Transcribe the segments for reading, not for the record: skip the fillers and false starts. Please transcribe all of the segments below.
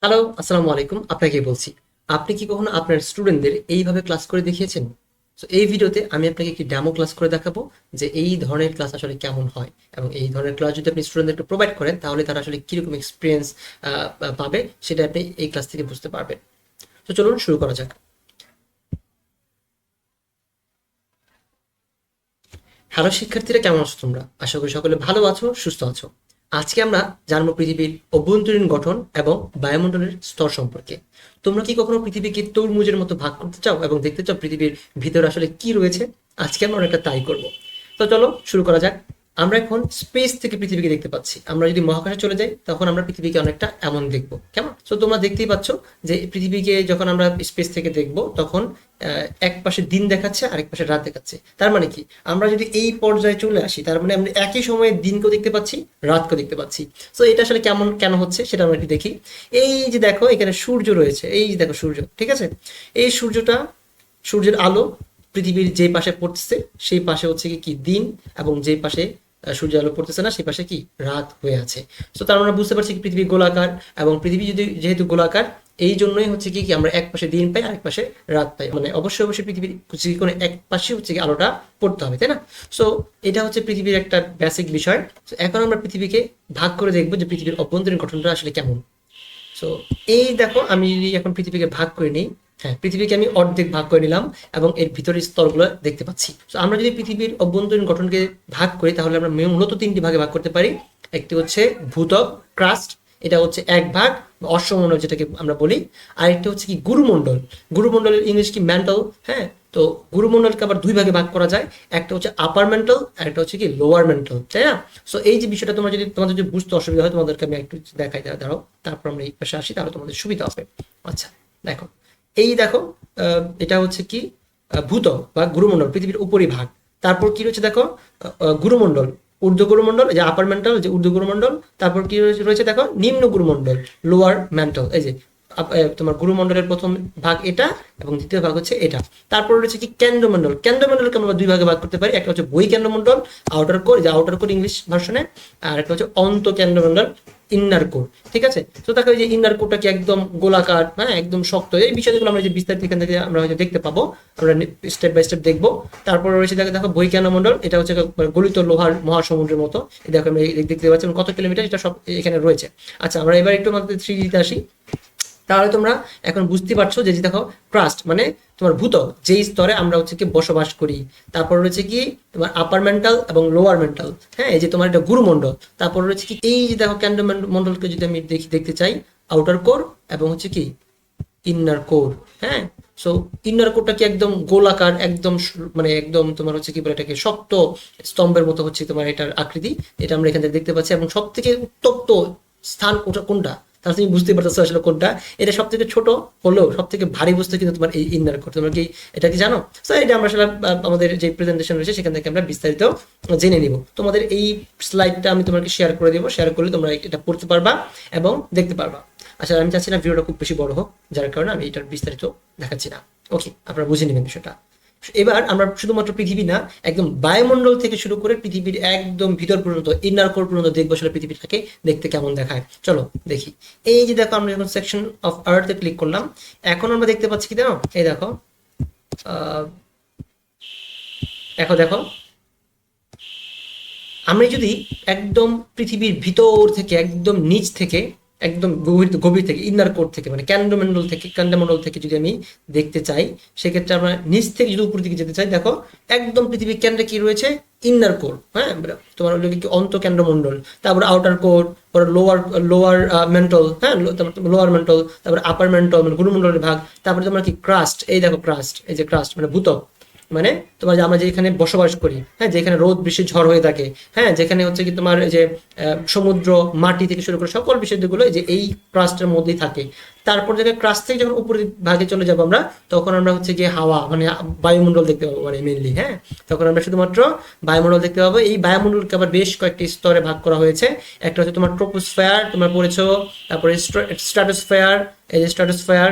Hello, আসসালামু আলাইকুম। আপনাকে বলছি, আপনি কি কখনো আপনার স্টুডেন্টদের এইভাবে ক্লাস করে দেখিয়েছেন? তো এই ভিডিওতে আমি আপনাকে একটি ডেমো ক্লাস করে দেখাবো যে এই ধরনের ক্লাস আসলে কেমন হয়, এবং এই ধরনের ক্লাস যদি আপনি স্টুডেন্টদেরকে প্রোভাইড করেন তাহলে তারা আসলে কিরকম এক্সপিরিয়েন্স পাবে সেটা আপনি এই ক্লাস থেকে বুঝতে পারবেন। তো চলুন শুরু করা যাক। হ্যালো শিক্ষার্থীরা, কেমন আছো তোমরা? আশা করি সকলে ভালো আছো, সুস্থ আছো। আজকে আমরা জানবো পৃথিবীর অভ্যন্তরীণ গঠন এবং বায়ুমণ্ডলের স্তর সম্পর্কে। তোমরা কি কখনো পৃথিবীকে তরমুজের মতো ভাগ করতে চাও এবং দেখতে চাও পৃথিবীর ভিতরে আসলে কি রয়েছে? আজকে আমরা অনেকটা তাই করব। তো চলো শুরু করা যাক। আমরা এখন স্পেস থেকে পৃথিবীকে দেখতে পাচ্ছি। আমরা যদি মহাকাশে চলে যাই তখন আমরা পৃথিবীকে অনেকটা এমন দেখবো, কেমন? তো তোমরা দেখতেই পাচ্ছ যে পৃথিবীকে যখন আমরা স্পেস থেকে দেখবো তখন এক পাশে দিন দেখাচ্ছে, আরেক পাশে রাত দেখাচ্ছে। তার মানে কি, আমরা যদি এই পর্যায়ে চলে আসি তার মানে আমরা একই সময়ে দিনকেও দেখতে পাচ্ছি, রাতকেও দেখতে পাচ্ছি। তো এটা আসলে কেমন কেন হচ্ছে সেটা আমরা একটু দেখি। এই যে দেখো, এখানে সূর্য রয়েছে, এই যে দেখো সূর্য, ঠিক আছে? এই সূর্যটা, সূর্যের আলো পৃথিবীর যে পাশে পড়তেছে সেই পাশে হচ্ছে কি কি দিন, এবং যে পাশে সূর্যের আলো পড়তেছে না সেই পাশে কি রাত হয়ে আছে। তো তার আমরা বুঝতে পারছি কি পৃথিবী গোলাকার, এবং পৃথিবী যদি যেহেতু গোলাকার এই জন্যই হচ্ছে কি কি আমরা এক পাশে দিন পাই, আরেক পাশে রাত পাই। মানে অবশ্যই অবশ্যই পৃথিবীর যে কোনো এক পাশে হচ্ছে কি আলোটা পড়তে হবে, তাই না? সো এটা হচ্ছে পৃথিবীর একটা বেসিক বিষয়। তো এখন আমরা পৃথিবীকে ভাগ করে দেখবো যে পৃথিবীর অভ্যন্তরীণ গঠনটা আসলে কেমন। সো এই দেখো, আমি যদি এখন পৃথিবীকে ভাগ করে নিই, হ্যাঁ পৃথিবীকে আমি অর্ধেক ভাগ করে নিলাম এবং এর ভিতরের স্তরগুলো দেখতে পাচ্ছি। তো আমরা যদি পৃথিবীর অভ্যন্তরীণ গঠনকে ভাগ করি তাহলে আমরা মূলত তিনটি ভাগে ভাগ করতে পারি। একটি হচ্ছে ভূত্বক, ক্রাস্ট, এটা হচ্ছে এক ভাগ, অশ্বমণ্ডল যেটাকে আমরা বলি। আরেকটা হচ্ছে কি গুরুমণ্ডল। গুরুমণ্ডলের ইংলিশ কি ম্যান্টল, হ্যাঁ। তো গুরুমণ্ডলকে আবার দুই ভাগে ভাগ করা যায়, একটা হচ্ছে আপার মেন্টাল আর একটা হচ্ছে কি লোয়ার মেন্টাল, তাই না? সো এই যে বিষয়টা তোমরা যদি তোমাদের যদি বুঝতে অসুবিধা হয় তোমাদেরকে আমি একটু দেখাই, দাঁড়াও, তারপর আমরা এই পাশে আসি তাহলে তোমাদের সুবিধা হবে। আচ্ছা, দেখো, এই দেখো, এটা হচ্ছে কি ভূত্বক বা গুরুমণ্ডল, পৃথিবীর উপরিভাগ। তারপর কি রয়েছে দেখো, গুরুমণ্ডল, ঊর্ধ্ব গুরুমণ্ডল, যে আপার মেন্টাল, যে ঊর্ধ্ব গুরুমণ্ডল। তারপর কি রয়েছে দেখো, নিম্ন গুরুমণ্ডল, লোয়ার মেন্টাল। এই যে তোমার গুরুমণ্ডলের প্রথম ভাগ এটা এবং দ্বিতীয় ভাগ হচ্ছে এটা। তারপর রয়েছে কি কেন্দ্রমণ্ডল। কেন্দ্রমণ্ডলকে আমরা দুই ভাগে ভাগ করতে পারি, একটা হচ্ছে বই কেন্দ্রমণ্ডল, আউটার কোর, যে আউটার কোর ইংলিশ ভার্সনে, আর একটা হচ্ছে অন্ত কেন্দ্রমণ্ডল, ইন্নার কোর। ঠিক আছে? তো দেখো এই যে ইন্নার কোরটা কি একদম গোলাকার, হ্যাঁ একদম শক্ত। এই বিষয়গুলো আমরা যে বিস্তারিত এখান থেকে আমরা হয়তো দেখতে পাবো, আমরা স্টেপ বাই স্টেপ দেখবো। তারপর রয়েছে দেখো দেখো বই কেন্দ্রমণ্ডল, এটা হচ্ছে গলিত লোহার মহাসমুদ্রের মতো। দেখো আমরা দেখতে পাচ্ছি কত কিলোমিটার, এটা সব এখানে রয়েছে। আচ্ছা, আমরা এবার একটু আমাদের 3D-তে আসি। তাহলে তোমরা এখন বুঝতে পারছো যে দেখো, ক্রাস্ট মানে তোমার ভূত্বক, যেই স্তরে আমরা হচ্ছে কি বসবাস করি। তারপর রয়েছে কি তোমার আপার মেন্টাল এবং লোয়ার মেন্টাল, হ্যাঁ এই যে তোমার এটা গুরুমণ্ডল। তারপর রয়েছে কি এই যে দেখো কেন্দ্র মন্ডলকে যদি আমি দেখতে চাই, আউটার কোর এবং হচ্ছে কি ইন্নার কোর, হ্যাঁ। সো ইন্নার কোরটা কি একদম গোলাকার, একদম মানে একদম তোমার হচ্ছে কি বলে এটাকে শক্ত স্তম্ভের মতো হচ্ছে তোমার এটার আকৃতি। এটা আমরা এখান থেকে দেখতে পাচ্ছি, এবং সব থেকে উত্তপ্ত স্থান ওটা কোনটা, তাহলে তুমি বুঝতে পারতেছো আসলে কোনটা। এটা সব থেকে ছোট হলেও সব থেকে ভারী বস্তু কিন্তু তোমার এই ইন্নার কোর। তোমরা কি এটা কি জানো? তো এটা আমরা আসলে আমাদের যে প্রেজেন্টেশন রয়েছে সেখান থেকে আমরা বিস্তারিত জেনে নিব। তোমাদের এই স্লাইডটা আমি তোমাকে শেয়ার করে দেবো, শেয়ার করলে তোমরা এটা পড়তে পারবা এবং দেখতে পারবা। আচ্ছা, আমি চাচ্ছি না ভিডিওটা খুব বেশি বড় হোক, যার কারণে আমি এটার বিস্তারিত দেখাচ্ছি না। ওকে, আপনারা বুঝে নেবেন বিষয়টা। এবার আমরা শুধুমাত্র পৃথিবী না, একদম বায়ুমণ্ডল থেকে শুরু করে পৃথিবীর একদম ভিতর পর্যন্ত, ইনার কোর পর্যন্ত দেখবো আসলে পৃথিবীটাকে দেখতে কেমন দেখায়। চলো দেখি। এই যে দেখো, আমরা যখন সেকশন অফ আর্থে ক্লিক করলাম, এখন আমরা দেখতে পাচ্ছি কি জানো, এই দেখো, দেখো দেখো, আমি যদি একদম পৃথিবীর ভিতর থেকে, একদম নিচ থেকে, একদম গভীর গভীর থেকে, ইনার কোর থেকে, মানে ক্যান্ডামন্ডল থেকে যদি আমি দেখতে চাই, সেক্ষেত্রে আমরা নিচ থেকে যদি উপর দিকে যেতে চাই, দেখো একদম পৃথিবীর কেন্দ্রে কি রয়েছে, ইনার কোর, হ্যাঁ তোমার হলো কি অন্ত কেন্দ্রমন্ডল। তারপর আউটার কোর, পরে লোয়ার লোয়ার মেন্টল, হ্যাঁ লোয়ার মেন্টল, তারপর আপার মেন্টল মানে গুরুমন্ডলের ভাগ। তারপরে তোমার কি ক্রাস্ট, এই দেখো ক্রাস্ট, এই যে ক্রাস্ট মানে ভূত্বক, মানে তোমার যে আমরা যেখানে বসবাস করি, হ্যাঁ যেখানে রোদ বৃষ্টি ঝড় হয়ে থাকে, হ্যাঁ যেখানে হচ্ছে কি তোমার যে সমুদ্র, মাটি থেকে শুরু করে সকল বিষয়গুলো যে এই ক্রাস্টের মধ্যেই থাকে। তারপর যখন ক্রাস্ট থেকে যখন উপরের ভাগে চলে যাবো আমরা, তখন আমরা হচ্ছে গিয়ে হাওয়া মানে বায়ুমণ্ডল দেখতে পাবো, মানে মেনলি, হ্যাঁ। তখন আমরা শুধুমাত্র বায়ুমণ্ডল দেখতে পাবো। এই বায়ুমণ্ডলকে আবার বেশ কয়েকটি স্তরে ভাগ করা হয়েছে। একটা হচ্ছে তোমার ট্রোপোস্ফেয়ার, তোমরা পড়েছো। তারপরে স্ট্র্যাটোস্ফেয়ার, এই যে স্ট্র্যাটোস্ফেয়ার,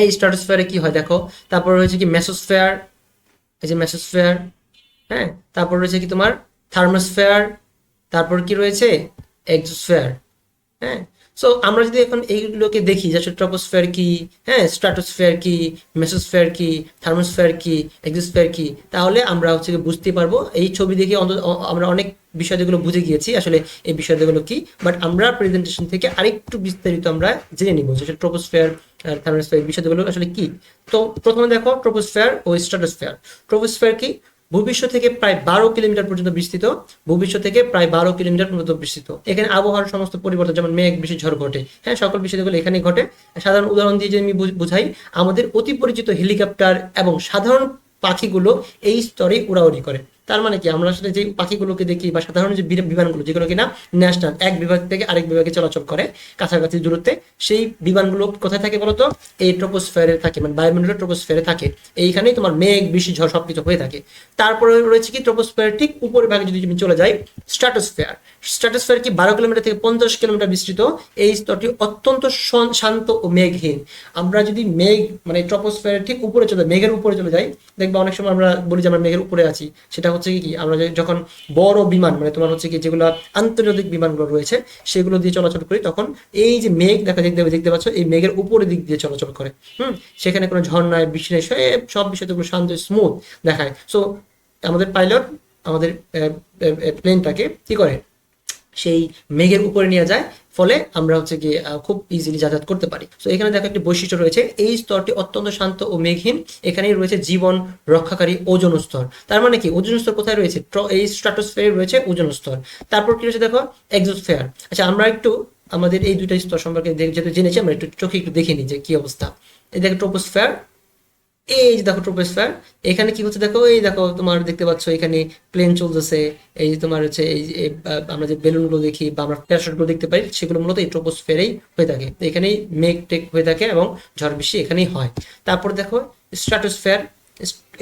এই স্ট্র্যাটোস্ফেয়ারে কি হয় দেখো। তারপর হচ্ছে কি মেসোস্ফেয়ার, এই যে মেসোস্ফেয়ার, হ্যাঁ। তারপর রয়েছে কি তোমার থার্মোস্ফেয়ার। তারপর কি রয়েছে, এক্সোস্ফেয়ার, হ্যাঁ। সো আমরা যদি এখন এইগুলোকে দেখি যে আসলে ট্রপোস্ফিয়ার কি, হ্যাঁ, স্ট্র্যাটোস্ফিয়ার কি, মেসোস্ফিয়ার কি, থার্মোস্ফিয়ার কি, এক্সোস্ফিয়ার কি, তাহলে আমরা হচ্ছে কি বুঝতে পারবো। এই ছবি দেখে আমরা অনেক বিষয় যেগুলো বুঝে গিয়েছি আসলে এই বিষয়গুলো কি, বাট আমরা প্রেজেন্টেশন থেকে আরেকটু বিস্তারিত আমরা জেনে নিব যে ট্রপোস্ফিয়ার, থার্মোস্ফিয়ার বিষয়গুলো আসলে কি। তো প্রথমে দেখো ট্রপোস্ফিয়ার ও স্ট্র্যাটোস্ফিয়ার। ট্রপোস্ফিয়ার কি? ভূপৃষ্ঠ থেকে প্রায় 12 কিলোমিটার পর্যন্ত বিস্তৃত। ভূপৃষ্ঠ থেকে প্রায় 12 কিলোমিটার পর্যন্ত বিস্তৃত। এখানে আবহাওয়ার সমস্ত পরিবর্তন, যেমন মেঘ, বৃষ্টি, ঝড় ঘটে, হ্যাঁ, সকল বিষয়গুলো এখানে ঘটে। সাধারণ উদাহরণ দিয়ে যদি আমি বুঝাই, আমাদের অতি পরিচিত হেলিকপ্টার এবং সাধারণ পাখিগুলো এই স্তরে উড়াউড়ি করে। তার মানে কি, আমরা আসলে যে পাখিগুলোকে দেখি বা সাধারণ যে বিমানগুলো যেগুলো কিনা ন্যাশনাল এক বিভাগ থেকে আরেক বিভাগে চলাচল করে কাছাকাছি দূরত্বে, সেই বিমানগুলো কোথায় থাকে বলতো? এই ট্রপোস্ফিয়ারে থাকে, মানে বায়ুমণ্ডলের ট্রপোস্ফিয়ারে থাকে। এইখানেই তোমার মেঘ, বৃষ্টি, ঝড় সবকিছু হয়ে থাকে। তারপরে রয়েছে কি ট্রপোস্ফিয়ার ঠিক উপরের ভাগে যদি তুমি চলে যাই, স্ট্র্যাটোস্ফিয়ার। স্ট্র্যাটোস্ফিয়ার কি 12 কিলোমিটার থেকে 50 কিলোমিটার বিস্তৃত। এই স্তরটি অত্যন্ত শান্ত ও মেঘহীন। আমরা যদি মেঘ মানে ট্রপোস্ফিয়ারের ঠিক উপরে চলে, মেঘের উপরে চলে যাই, দেখবো অনেক সময় আমরা বলি যে আমরা মেঘের উপরে আছি। সেটা হচ্ছে কি, আমরা যখন বড় বিমান মানে তোমার হচ্ছে কি যেগুলো আন্তর্জাতিক বিমানগুলো রয়েছে সেগুলো দিয়ে চলাচল করি, তখন এই যে মেঘ দেখতে পাচ্ছ, এই মেঘের উপরের দিক দিয়ে চলাচল করে। সেখানে কোনো ঝড় নাই, বৃষ্টি নাই, সব বিষয়গুলো শান্ত স্মুথ দেখায়। সো আমাদের পাইলট আমাদের প্লেনটাকে কি করে, সেই মেঘের উপরে নিয়ে যায়, ফলে আমরা হচ্ছে গিয়ে খুব ইজিলি যাতায়াত করতে পারি। তো এখানে দেখো একটি বৈশিষ্ট্য রয়েছে, এই স্তরটি অত্যন্ত শান্ত ও মেঘহীন। এখানেই রয়েছে জীবন রক্ষাকারী ওজোন স্তর। তার মানে কি, ওজোন স্তর কোথায় রয়েছে? এই স্ট্র্যাটোস্ফিয়ারে রয়েছে ওজোন স্তর। তারপর কি রয়েছে দেখো, এক্সোস্ফিয়ার। আচ্ছা, আমরা একটু আমাদের এই দুইটা স্তর সম্পর্কে যেহেতু জেনেছি, আমরা একটু চোখে একটু দেখে নিই যে কি অবস্থা। এই দেখো ট্রপোস্ফিয়ার, এই যে দেখো ট্রপোস্ফিয়ার। এখানে কি হচ্ছে দেখো, এই দেখো তোমার দেখতে পাচ্ছ এখানে প্লেন চলতেছে। এই যে তোমার হচ্ছে আমরা যে বেলুনগুলো দেখি বা আমরা প্যারাশুটগুলো দেখতে পাই, সেগুলো মূলত এই ট্রপোস্ফিয়ারেই হয়ে থাকে। এখানেই মেঘ টেক হয়ে থাকে এবং ঝড় বৃষ্টি এখানেই হয়। তারপর দেখো স্ট্র্যাটোস্ফিয়ার।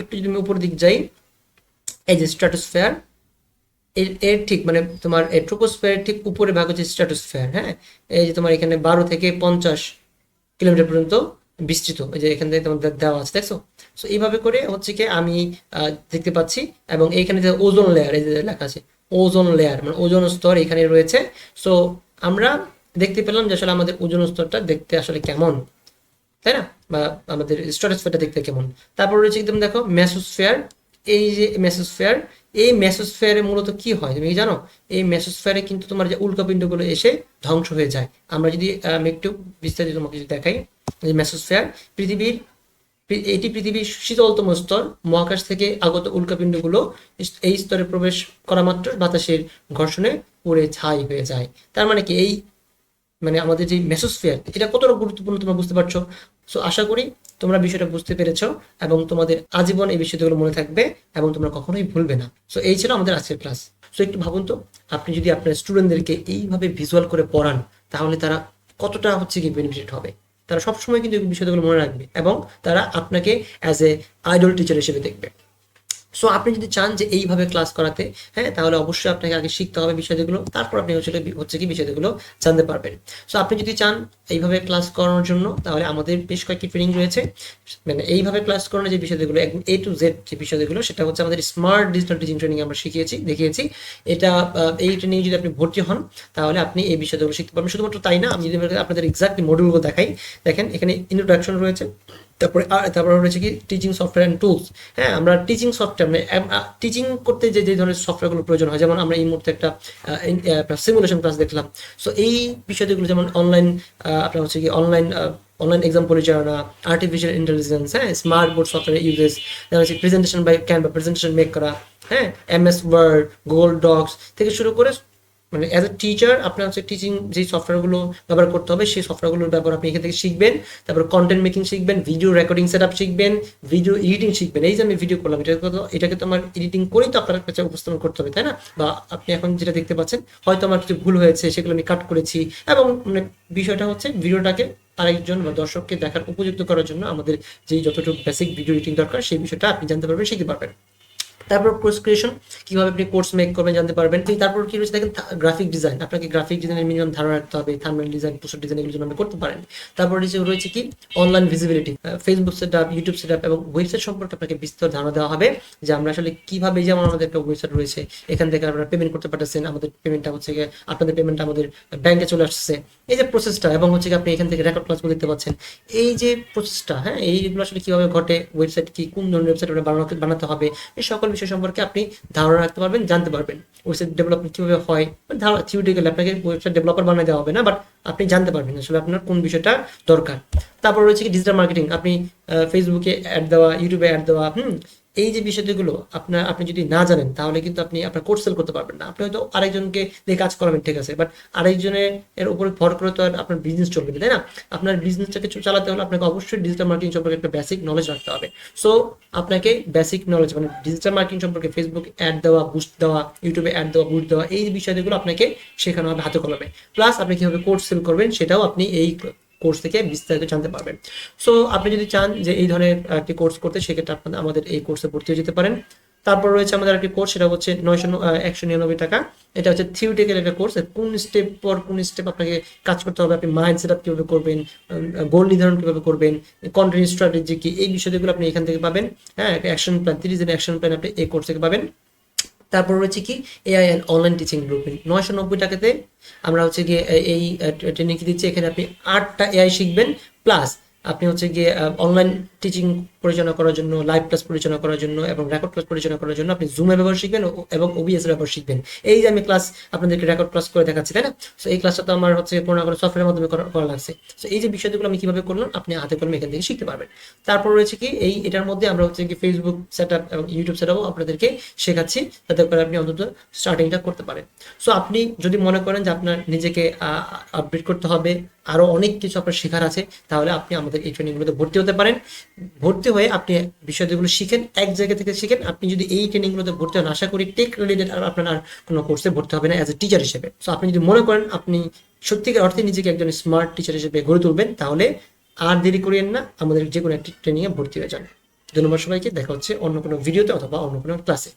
একটু যদি আমি উপর দিক যাই, এই যে স্ট্র্যাটোস্ফিয়ার, এর ঠিক মানে তোমার ট্রপোস্ফিয়ারের ঠিক উপরে ভাগ হচ্ছে স্ট্র্যাটোস্ফিয়ার। হ্যাঁ, এই যে তোমার এখানে 12 থেকে 50 কিলোমিটার পর্যন্ত বিস্তৃত। এই যে এখান থেকে তোমার দেওয়া আছে, দেখছো? সো এইভাবে করে হচ্ছে কি আমি দেখতে পাচ্ছি। এবং এইখানে যে ওজোন লেয়ার, এই যে লেখা আছে ওজোন লেয়ার, মানে ওজোন স্তর এখানে রয়েছে। সো আমরা দেখতে পেলাম যে আসলে আমাদের ওজোন স্তরটা দেখতে আসলে কেমন, তাই না? বা আমাদের স্ট্র্যাটোস্ফিয়ারটা দেখতে কেমন। তারপর রয়েছে একদম দেখো মেসোস্ফিয়ার। এই যে মেসোস্ফিয়ার, এই মেসোস্ফিয়ারে মূলত কি হয় তুমি কি জানো? এই মেসোস্ফিয়ারে কিন্তু তোমার যে উল্কাপিণ্ডগুলো এসে ধ্বংস হয়ে যায়। আমরা যদি আমি একটু বিস্তারিত তোমাকে যদি দেখাই, যে মেসোস্ফিয়ার এটি পৃথিবীর শীতলতম স্তর। মহাকাশ থেকে আগত উল্কাপিণ্ডগুলো এই স্তরে প্রবেশ করা মাত্র বাতাসের ঘর্ষণে পুড়ে ছাই হয়ে যায়। তার মানে কি, এই মানে আমাদের যে মেসোস্ফিয়ার, এটা কতটা গুরুত্বপূর্ণ তোমরা বুঝতে পারছো। সো আশা করি তোমরা বিষয়টা বুঝতে পেরেছো এবং তোমাদের আজীবন এই বিষয়গুলো মনে থাকবে এবং তোমরা কখনোই ভুলবে না। সো এই ছিল আমাদের আজকের ক্লাস। সো একটু ভাবুন তো, আপনি যদি আপনার স্টুডেন্টদেরকে এইভাবে ভিজুয়াল করে পড়ান, তাহলে তারা কতটা হচ্ছে কি বেনিফিট হবে। তারা সবসময় কিন্তু এই বিষয়গুলো মনে রাখবে এবং তারা আপনাকে অ্যাজ এ আইডল টিচার হিসেবে দেখবে। সো আপনি যদি চান যে এইভাবে ক্লাস করাতে, হ্যাঁ, তাহলে অবশ্যই আপনাকে আগে শিখতে হবে বিষয়গুলো, তারপর আপনি হচ্ছে কি বিষয়গুলো জানতে পারবেন। সো আপনি যদি চান এইভাবে ক্লাস করানোর জন্য, তাহলে আমাদের বেশ কয়েকটি ট্রেনিং রয়েছে। মানে এইভাবে ক্লাস করানোর যে বিষয়গুলো একদম A to Z যে বিষয়গুলো, সেটা হচ্ছে আমাদের স্মার্ট ডিজিটাল টিচিং ট্রেনিং আমরা দেখিয়েছি। এটা এই ট্রেনিং যদি আপনি ভর্তি হন, তাহলে আপনি এই বিষয়গুলো শিখতে পারবেন। শুধুমাত্র তাই না, আমি যদি আপনাদের এক্সাক্টলি মডিউলগুলো দেখাই, দেখেন এখানে ইন্ট্রোডাকশন রয়েছে, তারপরে রয়েছে কি টিচিং সফটওয়্যার অ্যান্ড টুলস। হ্যাঁ, আমরা টিচিং সফটওয়্যার মানে টিচিং করতে যে ধরনের সফটওয়্যারগুলো প্রয়োজন হয়, যেমন আমরা এই মুহূর্তে একটা সিমুলেশন ক্লাস দেখলাম। সো এই বিষয়গুলো যেমন অনলাইন, আপনার হচ্ছে কি অনলাইন এক্সাম পরিচালনা, আর্টিফিশিয়াল ইন্টেলিজেন্স, হ্যাঁ, স্মার্ট বোর্ড সফটওয়্যার ইউজেস, হচ্ছে presentation by Canva, presentation make করা, হ্যাঁ, MS ওয়ার্ড, গুগল ডক্স থেকে শুরু করে, মানে অ্যাজ এ টিচার আপনার হচ্ছে টিচিং যে সফটওয়্যারগুলো ব্যবহার করতে হবে, সেই সফটওয়্যারগুলোর ব্যবহার আপনি এখান থেকে শিখবেন। তারপর কন্টেন্ট মেকিং শিখবেন, ভিডিও রেকর্ডিং সেট আপ শিখবেন, ভিডিও এডিটিং শিখবেন। এই যে আমি ভিডিও করলাম, এটাকে তো আমার এডিটিং করেই তো আপনার কাছে উপস্থাপন করতে হবে, তাই না? বা আপনি এখন যেটা দেখতে পাচ্ছেন, হয়তো আমার কিছু ভুল হয়েছে, সেগুলো আমি কাট করেছি। এবং মানে বিষয়টা হচ্ছে ভিডিওটাকে আরেকজন বা দর্শককে দেখার উপযুক্ত করার জন্য আমাদের যেই যতটুকু বেসিক ভিডিও এডিটিং দরকার, সেই বিষয়টা আপনি জানতে পারবেন, শিখতে পারবেন। তারপর কোর্স ক্রিয়েশন, কিভাবে আপনি কোর্স মেক করবেন জানতে পারবেন। তারপর কি রয়েছে দেখেন, গ্রাফিক ডিজাইন, আপনাকে গ্রাফিক ডিজাইনের মিনিমাম ধারণা রাখতে হবে, থাম্বনেল ডিজাইন, পোস্টার ডিজাইন, এগুলো জন্য আপনি করতে পারেন। তারপর রয়েছে কি online visibility, Facebook setup, YouTube setup এবং ওয়েবসাইট সম্পর্কে আপনাকে বিস্তর ধারণা দেওয়া হবে, যে আমরা আসলে কিভাবে, যেমন আমাদের একটা ওয়েবসাইট রয়েছে, এখান থেকে আপনারা পেমেন্ট করতে পারতেছেন, আমাদের পেমেন্টটা হচ্ছে গিয়ে, আপনাদের পেমেন্টটা আমাদের ব্যাংকে চলে আসছে, এই যে প্রসেসটা, এবং হচ্ছে কি আপনি এখান থেকে রেকর্ড ক্লাসগুলো দেখতে পাচ্ছেন, এই যে প্রসেসটা, হ্যাঁ, এইগুলো আসলে কিভাবে ঘটে, ওয়েবসাইট কি, কোন ধরনের ওয়েবসাইট বানাতে হবে, এই সকল বিষয় সম্পর্কে আপনি ধারণা রাখতে পারবেন, জানতে পারবেন। ওয়েবসাইট ডেভেলপমেন্ট কিভাবে হয়, ধারণা থিওরিটিক্যালি, আপনাকে ওয়েবসাইট ডেভেলপার বানিয়ে দেওয়া হবে না, বাট আপনি জানতে পারবেন আসলে আপনার কোন বিষয়টা দরকার। তারপর রয়েছে কি ডিজিটাল মার্কেটিং, আপনি ফেসবুকে অ্যাড দেওয়া, ইউটিউবে অ্যাড দেওয়া, এই যে বিষয়গুলো আপনি যদি না জানেন, তাহলে কিন্তু আপনি আপনার কোর্স সেল করতে পারবেন না। আপনি হয়তো আরেকজনকে দিয়ে কাজ করাবেন, ঠিক আছে, বাট আরেকজনের এর উপরে ভর করে তো আর আপনার বিজনেস চলবে না, তাই না? আপনার বিজনেসটাকে চালাতে হলে আপনাকে অবশ্যই ডিজিটাল মার্কেটিং সম্পর্কে একটা বেসিক নলেজ রাখতে হবে। সো আপনাকে বেসিক নলেজ, মানে ডিজিটাল মার্কেটিং সম্পর্কে, ফেসবুক অ্যাড দেওয়া, বুস্ট দেওয়া, ইউটিউবে অ্যাড দেওয়া, বুস্ট দেওয়া, এই বিষয়গুলো আপনাকে শেখানো হবে হাতে কলমে। প্লাস আপনি কিভাবে কোর্স সেল করবেন সেটাও আপনি এই কোর্স থেকে বিস্তারিত জানতে পারবেন। সো আপনি যদি চান যে এই ধরনের একটি কোর্স করতে, সেক্ষেত্রে আপনাদের আমাদের এই কোর্সে ভর্তি হয়ে যেতে পারেন। তারপর রয়েছে আমাদের একটি কোর্স, সেটা হচ্ছে 199 টাকা। এটা হচ্ছে থিওরিটিক্যাল একটা কোর্স, কোন স্টেপ পর কোন স্টেপ আপনাকে কাজ করতে হবে, আপনি মাইন্ড সেট আপ কীভাবে করবেন, গোল নির্ধারণ কীভাবে করবেন, কন্টেন্ট স্ট্র্যাটেজি কি, এই বিষয়গুলো আপনি এখান থেকে পাবেন। হ্যাঁ, একটা অ্যাকশন প্ল্যান, 30 দিনের অ্যাকশন প্ল্যান আপনি এই কোর্স থেকে পাবেন। তারপর রয়েছে কি AI and online teaching blueprint, 990 টাকাতে আমরা হচ্ছে গিয়ে এই ট্রেনিং দিচ্ছি। এখানে আপনি 8টা এআই শিখবেন, প্লাস আপনি হচ্ছে গিয়ে অনলাইন টিচিং পরিচালনা করার জন্য, লাইভ ক্লাস পরিচালনা করার জন্য এবং রেকর্ড ক্লাস পরিচালনা করার জন্য আপনি জুমের ব্যবহার শিখবেন এবং ওবিএস এর ব্যবহার শিখবেন। এই যে আমি ক্লাস আপনাদেরকে রেকর্ড ক্লাস করে দেখাচ্ছি, তাই না? সো এই ক্লাসটা তো আমার হচ্ছে কোনো না কোনো সফটওয়্যারের মাধ্যমে করা লাগছে। সো এই যে বিষয়গুলো আমি কিভাবে করলাম, আপনি হাতে কলমে এখান থেকে শিখতে পারবেন। তারপর রয়েছে কি এটার মধ্যে আমরা হচ্ছে কি ফেসবুক সেটআপ এবং ইউটিউব সেটআপও আপনাদেরকে শেখাচ্ছি, যাতে করে আপনি অন্তত স্টার্টিংটা করতে পারেন। সো আপনি যদি মনে করেন যে আপনার নিজেকে আপডেট করতে হবে, আরো অনেক কিছু আপনার শেখার আছে, তাহলে আপনি আমাদের এই ট্রেনিংগুলোতে ভর্তি হতে পারেন। ভর্তি হয়ে আপনি বিষয়গুলো শিখেন, এক জায়গা থেকে শিখেন। আপনি যদি এই ট্রেনিংগুলোতে ভর্তি হন, আশা করি টেক রিলেটেড আর আপনার আর কোনো কোর্সে ভর্তি হবে না অ্যাজ এ টিচার হিসেবে। সো আপনি যদি মনে করেন আপনি সত্যিকার অর্থে নিজেকে একজন স্মার্ট টিচার হিসেবে গড়ে তুলবেন, তাহলে আর দেরি করিয়েন না, আমাদের যে কোনো একটি ট্রেনিংয়ে ভর্তি হয়ে যান। ধন্যবাদ সবাইকে, দেখা হচ্ছে অন্য কোনো ভিডিওতে অথবা অন্য কোনো ক্লাসে।